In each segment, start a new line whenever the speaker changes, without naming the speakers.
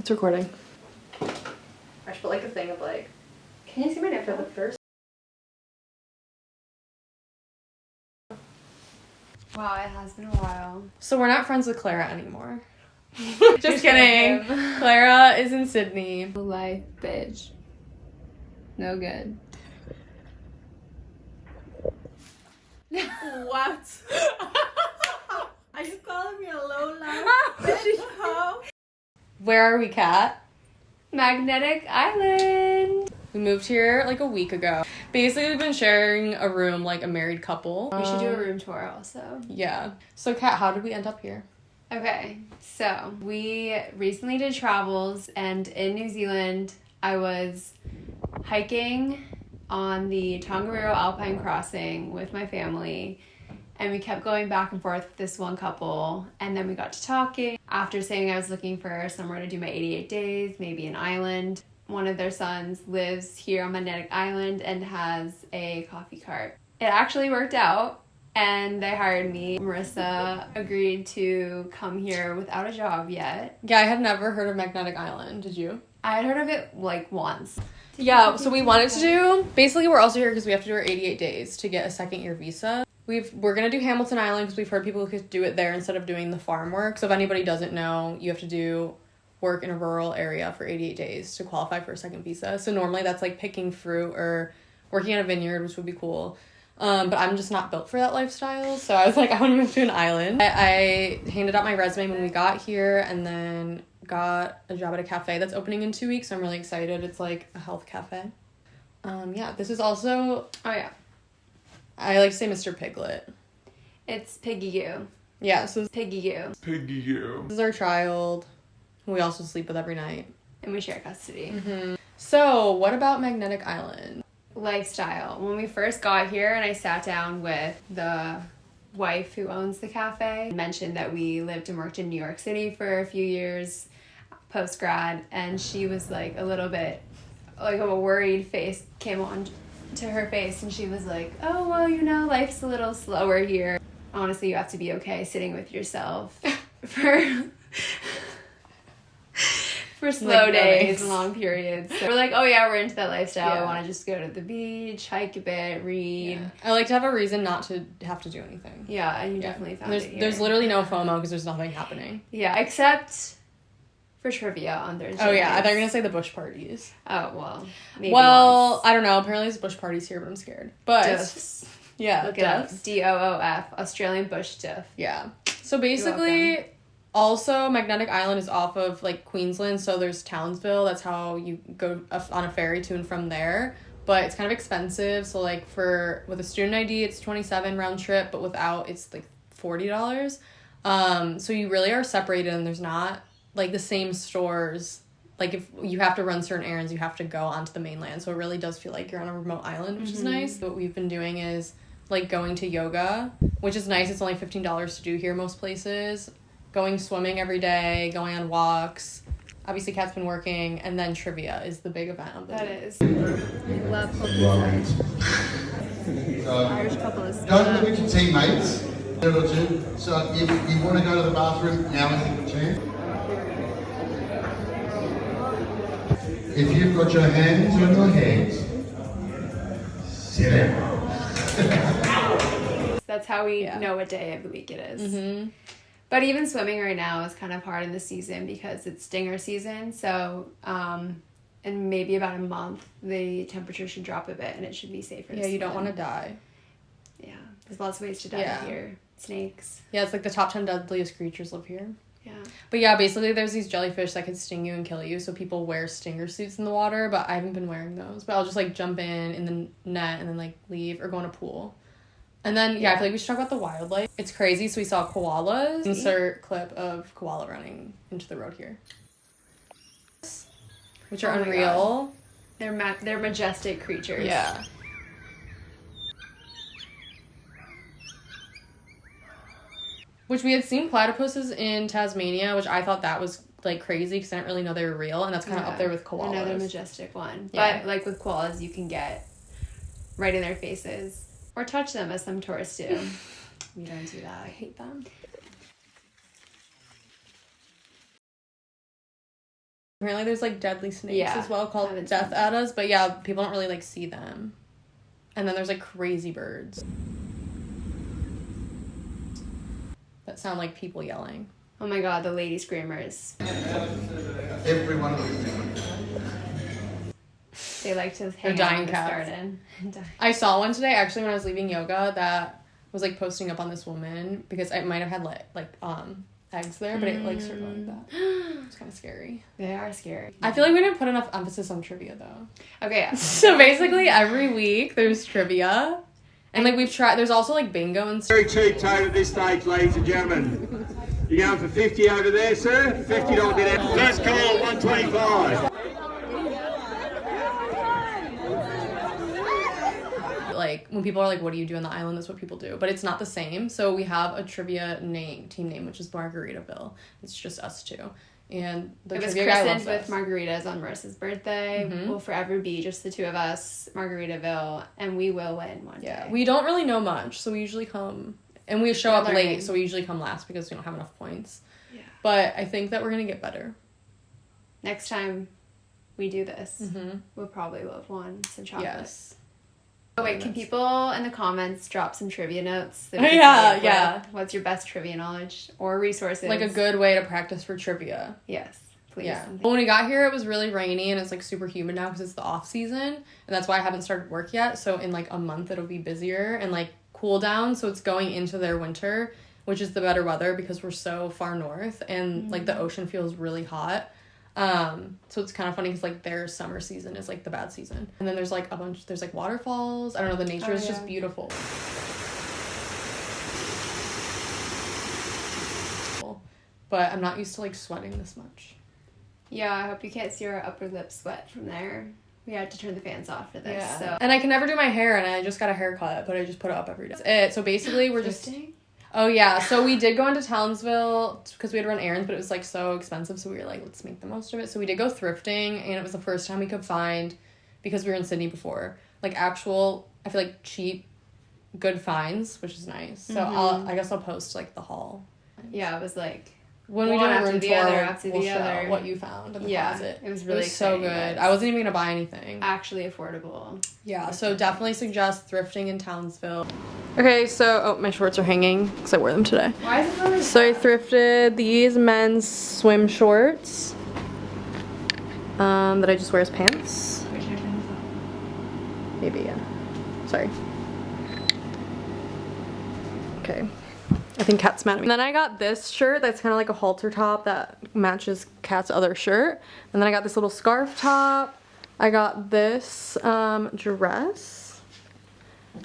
It's recording.
I should put like a thing of like, can you see my nip for the first? Wow, it has been a while.
So we're not friends with Clara anymore. Just kidding. Clara is in Sydney.
Life, bitch. No good.
What? Are you calling me a low life bitch hoe?
Where are we, Kat?
Magnetic Island.
We moved here like a week ago. Basically, we've been sharing a room like a married couple.
We should do a room tour also.
Yeah. So, Kat, how did we end up here?
Okay, so we recently did travels, and in New Zealand, I was hiking on the Tongariro Alpine Crossing with my family, and we kept going back and forth with this one couple, and then we got to talking. After saying I was looking for somewhere to do my 88 days, maybe an island, one of their sons lives here on Magnetic Island and has a coffee cart. It actually worked out, and they hired me. Marissa agreed to come here without a job yet.
Yeah, I had never heard of Magnetic Island. Did you?
I had heard of it like once.
Yeah, so we wanted to do, basically we're also here because we have to do our 88 days to get a second year visa. We're going to do Hamilton Island because we've heard people who could do it there instead of doing the farm work. So if anybody doesn't know, you have to do work in a rural area for 88 days to qualify for a second visa. So normally that's like picking fruit or working in a vineyard, which would be cool. But I'm just not built for that lifestyle. So I was like, I want to move to an island. I handed out my resume when we got here and then got a job at a cafe that's opening in 2 weeks. So I'm really excited. It's like a health cafe. Yeah, this is also,
Oh yeah,
I like to say Mr. Piglet.
it's Piggy You.
Yeah, so
Piggy You.
Piggy you.
this is our child who we also sleep with every night.
And we share custody.
So what about Magnetic Island?
Lifestyle. When we first got here and I sat down with the wife who owns the cafe, mentioned that we lived and worked in New York City for a few years post-grad, and she was like a little bit, like a worried face came on to her face, and she was like, oh, well, you know, life's a little slower here. Honestly, you have to be okay sitting with yourself for slow
Like, no
days
thanks.
and long periods. So we're like, oh yeah, we're into that lifestyle.
Yeah.
I want to just go to the beach, hike a bit, read.
Yeah. I like to have a reason not to have to do anything.
Yeah, and you
Yeah.
definitely found
There's
it here.
there's literally no FOMO because there's nothing happening.
Yeah, except for trivia on Thursday.
Oh yeah, I
nights.
thought you were gonna say the bush parties.
Oh well, maybe
Well,
once.
I don't know. Apparently there's bush parties here, but I'm scared. But
Doofs.
yeah,
Look it up.
doofs.
DOOF, Australian bush doof.
Yeah. So basically, also Magnetic Island is off of like Queensland, so there's Townsville. That's how you go on a ferry to and from there. But it's kind of expensive. So like with a student ID, it's $27 round trip, but without, it's like $40. So you really are separated, and there's not like the same stores. Like if you have to run certain errands, you have to go onto the mainland. So it really does feel like you're on a remote island, which is nice. What we've been doing is like going to yoga, which is nice. It's only $15 to do here most places. Going swimming every day, going on walks. Obviously, Kat's been working, and then trivia is the big event of the
That
week.
is. Love Irish couple is.
Don't look at your teammates. Level 2. So if you want to go to the bathroom, now is the chance. If you've got your hands on your heads, sit down.
That's how we
Yeah.
know what day of the week it is.
Mm-hmm.
But even swimming right now is kind of hard in the season because it's stinger season. So, in maybe about a month, the temperature should drop a bit and it should be safer.
Yeah, you don't want to die.
Yeah, there's lots of ways to die
Yeah.
here. Snakes.
Yeah, it's like the top 10 deadliest creatures live here.
Yeah.
But yeah, basically there's these jellyfish that could sting you and kill you, so people wear stinger suits in the water, but I haven't been wearing those. But I'll just like jump in the net and then like leave or go in a pool. And then yeah, I feel like we should talk about the wildlife. It's crazy. So we saw koalas. Insert clip of koala running into the road here. Which are
Oh my
unreal.
They're majestic creatures.
Yeah. Which we had seen platypuses in Tasmania, which I thought that was like crazy because I didn't really know they were real, and that's kind of up there with koalas.
Another majestic one.
Yeah.
But like with koalas, you can get right in their faces or touch them, as some tourists do. We don't do that.
I hate them. Apparently there's like deadly snakes as well called
haven't
death
seen them.
addas, but yeah, people don't really like see them. And then there's like crazy birds that sound like people yelling.
Oh my god, the lady screamers.
Everyone was different.
They like to hang out
dying
in the
cats.
garden.
I saw one today actually when I was leaving yoga that was like posting up on this woman because it might have had like eggs there, but it like started like that. It's kind of scary.
They are scary.
I feel like we didn't put enough emphasis on trivia though.
Okay, yeah.
So basically every week there's trivia. And like we've tried, there's also like bingo and stuff.
Very cheap tote at this stage, ladies and gentlemen. You're going for 50 over there, sir? $50 bid out. First call, 125.
Like when people are like, what do you do on the island? That's what people do. But it's not the same. So we have a trivia team name, which is Margaritaville. It's just us two. And the
It was
trivia guy
christened
loves
with
us.
margaritas on Marissa's birthday. We'll forever be just the two of us, Margaritaville, and we will win one
Yeah,
day.
we don't really know much, so we usually come, and we show
We're
up
learning.
late, so we usually come last because we don't have enough points.
Yeah.
But I think that we're gonna get better.
Next time we do this, we'll probably have won some chocolate.
Yes.
Oh wait, can people in the comments drop some trivia notes? That we can
Yeah,
come up
yeah.
with? What's your best trivia knowledge or resources?
Like a good way to practice for trivia.
Yes, please.
Yeah. Well, when we got here, it was really rainy and it's like super humid now because it's the off season, and that's why I haven't started work yet. So in like a month, it'll be busier and like cool down. So it's going into their winter, which is the better weather because we're so far north and like the ocean feels really hot. So it's kind of funny because like their summer season is like the bad season, and then there's like there's like waterfalls. I don't know, the nature is just beautiful. But I'm not used to like sweating this much.
Yeah, I hope you can't see our upper lip sweat from there. We had to turn the fans off for this. So.
And I can never do my hair, and I just got a haircut, but I just put it up every day. That's it. So basically we're just
Thrifting?
Oh yeah, so we did go into Townsville because we had to run errands, but it was like so expensive, so we were like, let's make the most of it. So we did go thrifting, and it was the first time we could find, because we were in Sydney before, like actual, I feel like cheap, good finds, which is nice. So I guess I'll post like the haul.
Yeah, it was like
When we do
one
a
after
room
the
tour,
other after
we'll
the
show
other.
what you found in the
Yeah,
closet.
it was really
so
exciting,
good.
guys.
I wasn't even gonna buy anything.
actually affordable.
Yeah, so definitely suggest thrifting in Townsville. Okay, so my shorts are hanging because I wore them today.
Why is it really
So I thrifted these men's swim shorts that I just wear as pants. Maybe, yeah. Sorry. Okay. I think Kat's mad at me. And then I got this shirt that's kind of like a halter top that matches Kat's other shirt. And then I got this little scarf top. I got this dress.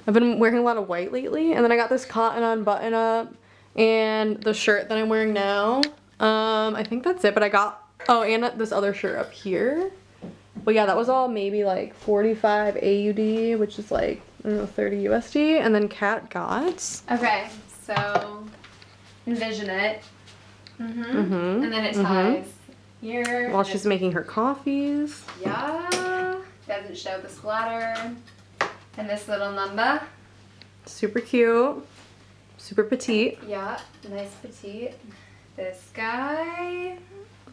I've been wearing a lot of white lately. And then I got this cotton on button up and the shirt that I'm wearing now. I think that's it, but I got, oh, and this other shirt up here. But yeah, that was all maybe like 45 AUD, which is like, I don't know, 30 USD. And then Kat got.
Okay, so envision it. And then it ties here.
While she's making her coffees.
Yeah. Doesn't show the splatter. And this little number.
Super cute. Super petite.
Yeah, nice petite. This guy.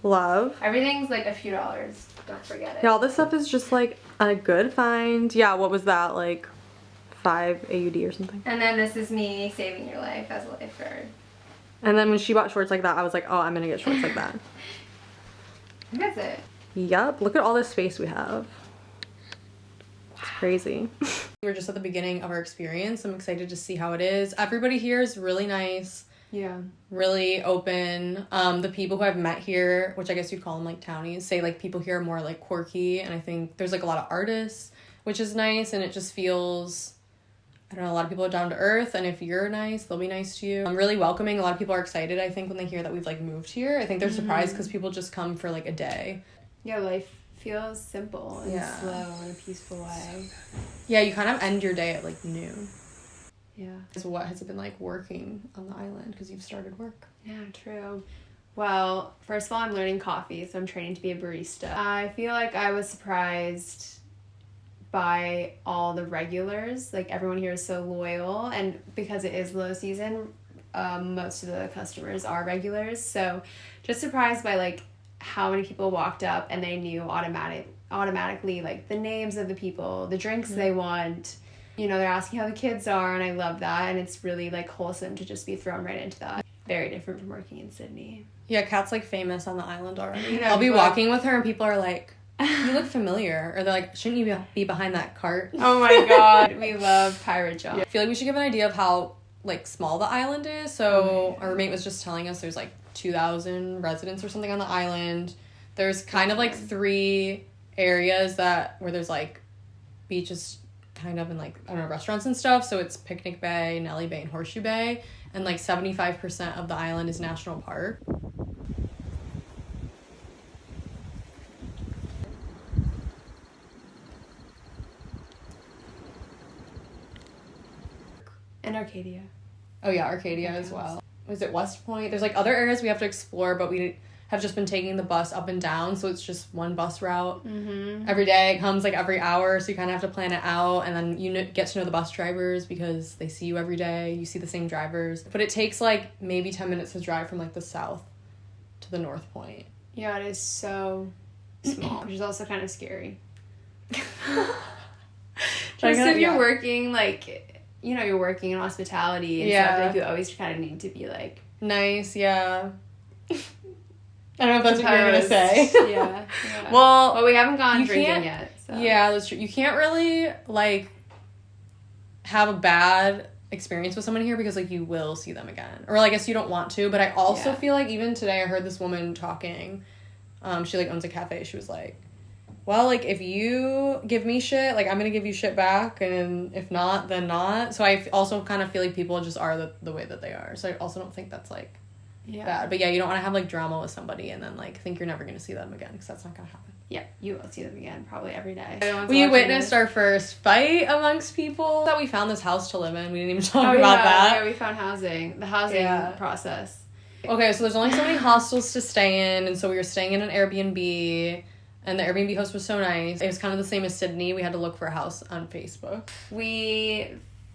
Love.
Everything's like a few dollars. Don't forget it.
Yeah, all this stuff is just like a good find. Yeah, what was that? Like 5 AUD or something.
And then this is me saving your life as a lifeguard.
And then when she bought shorts like that, I was like, oh, I'm gonna get shorts like that.
And that's it.
Yup, look at all this space we have. It's crazy. We were just at the beginning of our experience. I'm excited to see how it is. Everybody here is really nice.
Yeah.
Really open. The people who I've met here, which I guess you'd call them like townies, say like people here are more like quirky, and I think there's like a lot of artists, which is nice, and it just feels, I don't know, a lot of people are down to earth, and if you're nice, they'll be nice to you. I'm really welcoming. A lot of people are excited, I think, when they hear that we've like moved here. I think they're surprised because people just come for like a day.
Yeah, life feels simple and
Yeah.
slow in a peaceful way.
Yeah, you kind of end your day at like noon.
Yeah.
So what has it been like working on the island because you've started work?
Yeah, true. Well, first of all, I'm learning coffee, so I'm training to be a barista. I feel like I was surprised by all the regulars. Like, everyone here is so loyal, and because it is low season, most of the customers are regulars. So just surprised by like how many people walked up and they knew automatically like the names of the people, the drinks they want. You know, they're asking how the kids are, and I love that. And it's really like wholesome to just be thrown right into that. Very different from working in Sydney.
Yeah, Kat's like famous on the island already.
You know,
I'll be walking with her and people are like, you look familiar. Or they're like, shouldn't you be behind that cart?
Oh my god, we love pirate jobs.
I feel like we should give an idea of how like small the island is. So our roommate was just telling us there's like 2,000 residents or something on the island. There's kind of like 3 areas where there's like beaches kind of and like, I don't know, restaurants and stuff. So it's Picnic Bay, Nelly Bay, and Horseshoe Bay. And like 75% of the island is national park.
And Arcadia.
Oh yeah, Arcadia as well. Was it West Point? There's like other areas we have to explore, but we have just been taking the bus up and down, so it's just one bus route every day. It comes like every hour, so you kind of have to plan it out, and then you get to know the bus drivers because they see you every day. You see the same drivers, but it takes like maybe 10 minutes to drive from like the south to the North Point.
Yeah, it is so small, which is also kind of scary. Just if you're working like, you know, you're working in hospitality and stuff, like you always kind of need to be like
nice. Yeah. I don't know if that's what you're gonna say.
Yeah.
Well,
we haven't gone drinking yet. So.
Yeah, that's true. You can't really like have a bad experience with someone here because like you will see them again, or I guess you don't want to. But I also feel like even today I heard this woman talking. She like owns a cafe. She was like, well, like if you give me shit, like I'm gonna give you shit back, and if not, then not. So I also kind of feel like people just are the way that they are. So I also don't think that's like bad. But yeah, you don't want to have like drama with somebody and then like think you're never gonna see them again, because that's not gonna happen.
Yeah, you will see them again probably every day.
We witnessed our first fight amongst people. That we found this house to live in. We didn't even talk about that.
Yeah, we found housing. The housing process.
Okay, so there's only so many hostels to stay in, and so we were staying in an Airbnb. And the Airbnb host was so nice. It was kind of the same as Sydney. We had to look for a house on Facebook. We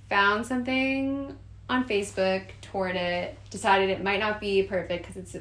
found something on Facebook, toured it, decided it might not be perfect because it's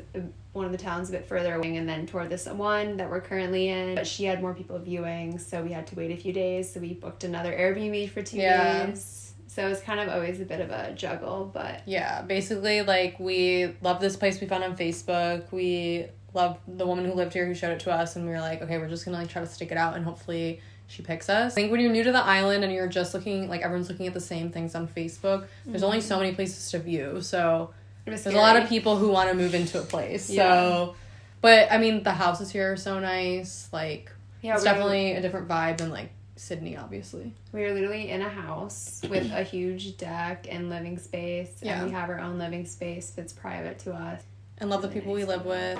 one of the towns a bit further away, and then toured this one that we're currently in. But she had more people viewing, so we had to wait a few days. So we booked another Airbnb for 2 days. So it was kind of always a bit of a juggle, but... Yeah, basically, like, we loved this place we found on Facebook. We loved the woman who lived here who showed it to us, and we were like, okay, we're just gonna like try to stick it out and hopefully she picks us. I think when you're new to the island and you're just looking, like everyone's looking at the same things on Facebook, there's only so many places to view, so there's a lot of people who want to move into a place. So, but I mean, the houses here are so nice, like it's definitely a different vibe than like Sydney, obviously. We were literally in a house with a huge deck and living space, and we have our own living space that's private to us. And love the people we live with.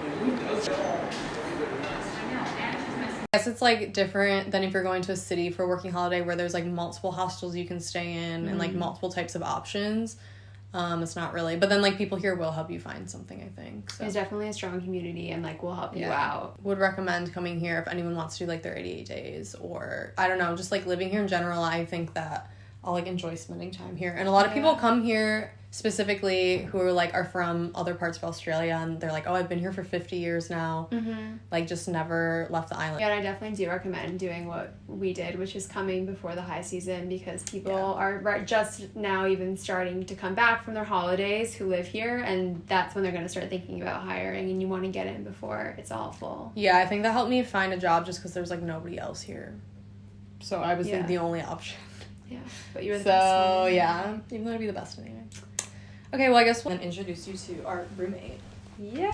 I guess it's like different than if you're going to a city for a working holiday where there's like multiple hostels you can stay in and like multiple types of options. It's not really, but then like people here will help you find something, I think. So. There's definitely a strong community and like will help you out. Would recommend coming here if anyone wants to do like their 88 days, or I don't know, just like living here in general. I think that I'll like enjoy spending time here. And a lot of people come here specifically who are from other parts of Australia, and they're like, oh, I've been here for 50 years now. Like just never left the island. Yeah, and I definitely do recommend doing what we did, which is coming before the high season, because people are just now even starting to come back from their holidays who live here, and that's when they're going to start thinking about hiring, and you want to get in before it's all full. Yeah, I think that helped me find a job just because there's like nobody else here, so I was like the only option. Yeah, but you were the best one. So yeah, even though I'd be the best anyway. Okay, well, I guess we'll introduce you to our roommate. Yeah.